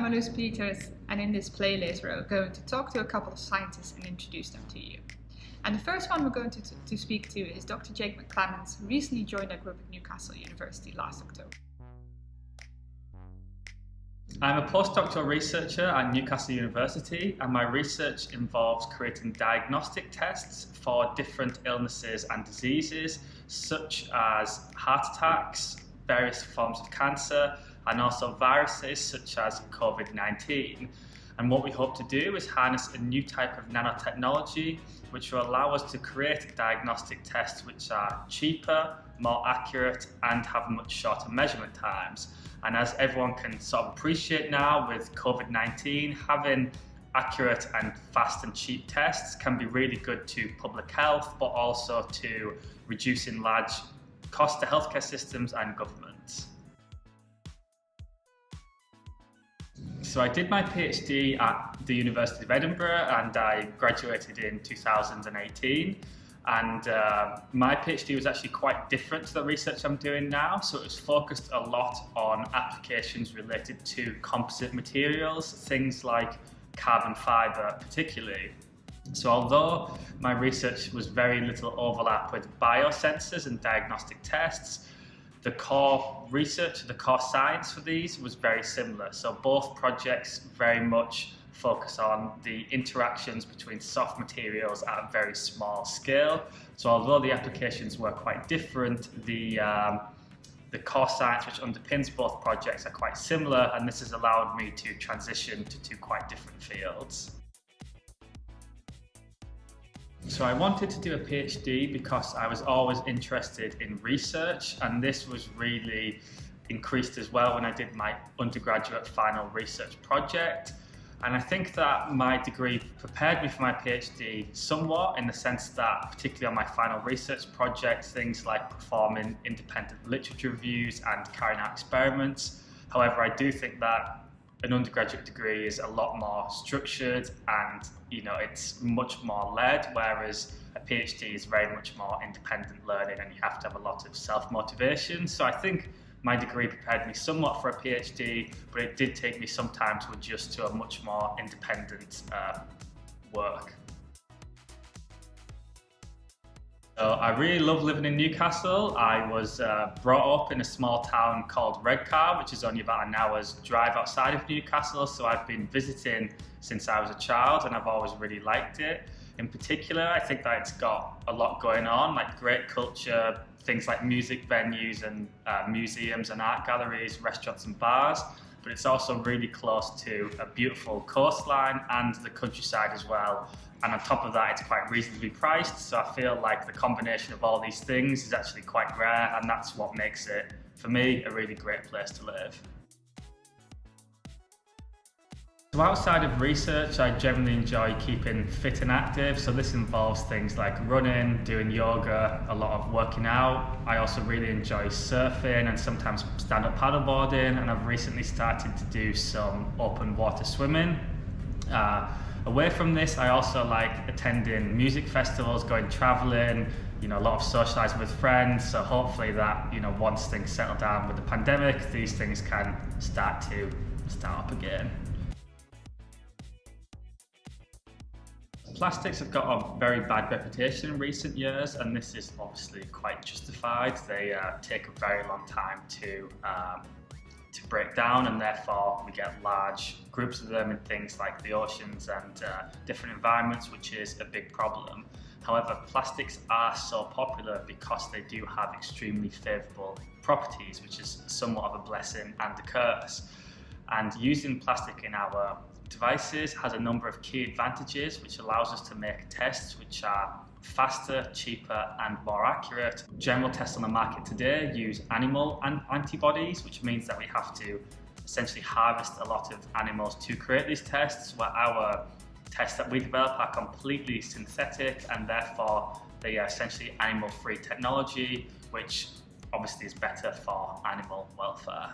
I'm Peeters, and in this playlist we're going to talk to a couple of scientists and introduce them to you. And the first one we're going to speak to is Dr. Jake McClements, who recently joined our group at Newcastle University last October. I'm a postdoctoral researcher at Newcastle University, and my research involves creating diagnostic tests for different illnesses and diseases, such as heart attacks, various forms of cancer, and also viruses such as COVID-19. And what we hope to do is harness a new type of nanotechnology which will allow us to create diagnostic tests which are cheaper, more accurate, and have much shorter measurement times. And as everyone can sort of appreciate now with COVID-19, having accurate and fast and cheap tests can be really good to public health, but also to reducing large costs to healthcare systems and governments. So I did my PhD at the University of Edinburgh and I graduated in 2018. And my PhD was actually quite different to the research I'm doing now. So it was focused a lot on applications related to composite materials, things like carbon fibre particularly. So although my research was very little overlap with biosensors and diagnostic tests, the core research, the core science for these was very similar. So both projects very much focus on the interactions between soft materials at a very small scale. So although the applications were quite different, the core science which underpins both projects are quite similar, and this has allowed me to transition to two quite different fields. So I wanted to do a PhD because I was always interested in research, and this was really increased as well when I did my undergraduate final research project. And I think that my degree prepared me for my PhD somewhat, in the sense that, particularly on my final research project, things like performing independent literature reviews and carrying out experiments. However, I do think that an undergraduate degree is a lot more structured and it's much more led, whereas a PhD is very much more independent learning and you have to have a lot of self-motivation. So I think my degree prepared me somewhat for a PhD, but it did take me some time to adjust to a much more independent work. So I really love living in Newcastle. I was brought up in a small town called Redcar, which is only about an hour's drive outside of Newcastle. So I've been visiting since I was a child and I've always really liked it. In particular, I think that it's got a lot going on, like great culture, things like music venues and museums and art galleries, restaurants and bars. But it's also really close to a beautiful coastline and the countryside as well. And on top of that, it's quite reasonably priced. So I feel like the combination of all these things is actually quite rare, and that's what makes it, for me, a really great place to live. So outside of research, I generally enjoy keeping fit and active. So this involves things like running, doing yoga, a lot of working out. I also really enjoy surfing and sometimes stand-up paddleboarding, and I've recently started to do some open water swimming. Away from this, I also like attending music festivals, going traveling, a lot of socializing with friends. So hopefully that, once things settle down with the pandemic, these things can start up again. Plastics have got a very bad reputation in recent years, and this is obviously quite justified. They take a very long time to break down, and therefore we get large groups of them in things like the oceans and different environments, which is a big problem. However, plastics are so popular because they do have extremely favourable properties, which is somewhat of a blessing and a curse. And using plastic in our devices has a number of key advantages, which allows us to make tests which are faster, cheaper and more accurate. General tests on the market today use animal antibodies, which means that we have to essentially harvest a lot of animals to create these tests, where our tests that we develop are completely synthetic, and therefore they are essentially animal-free technology, which obviously is better for animal welfare.